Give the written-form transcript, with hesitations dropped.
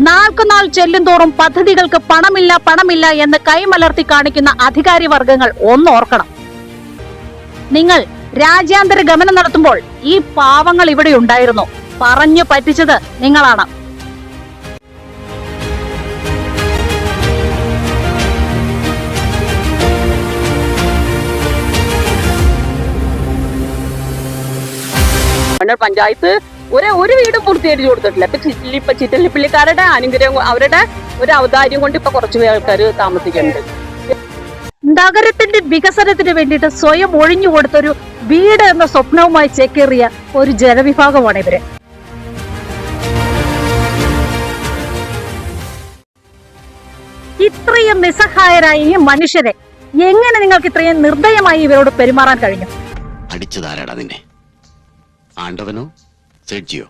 നാൾക്കുനാൾ ചെല്ലുംതോറും പദ്ധതികൾക്ക് പണമില്ല എന്ന് കൈമലർത്തി കാണിക്കുന്ന അധികാരി വർഗങ്ങൾ ഒന്നോർക്കണം. നിങ്ങൾ രാജ്യാന്തര ഗമനം നടത്തുമ്പോൾ ഈ പാവങ്ങൾ ഇവിടെ ഉണ്ടായിരുന്നു. പറഞ്ഞു പറ്റിച്ചത് നിങ്ങളാണ്. പഞ്ചായത്ത് ഒരു വീടും പൂർത്തീകരിച്ചു കൊടുത്തിട്ടില്ല. ഇപ്പൊ ചിറ്റല്ലിപ്പള്ളിക്കാരുടെ അനുഗ്രഹം, അവരുടെ ഒരു ഔദാര്യം കൊണ്ട് ഇപ്പൊ കുറച്ചു ആൾക്കാർ താമസിക്കുന്നുണ്ട്. നഗരത്തിന്റെ വികസനത്തിന് വേണ്ടിയിട്ട് സ്വയം ഒഴിഞ്ഞു കൊടുത്തൊരു വീട് എന്ന സ്വപ്നവുമായി ചേക്കേറിയ ഒരു ജനവിഭാഗമാണ് ഇവര്. ഇത്രയും നിസ്സഹായരായ ഈ മനുഷ്യരെ എങ്ങനെ നിങ്ങൾക്ക് ഇത്രയും നിർദ്ദയമായി ഇവരോട് പെരുമാറാൻ കഴിഞ്ഞു? അടിച്ചതാരാടാ നിന്നെ? ആണ്ടവനോ സെഡ്ജിയോ?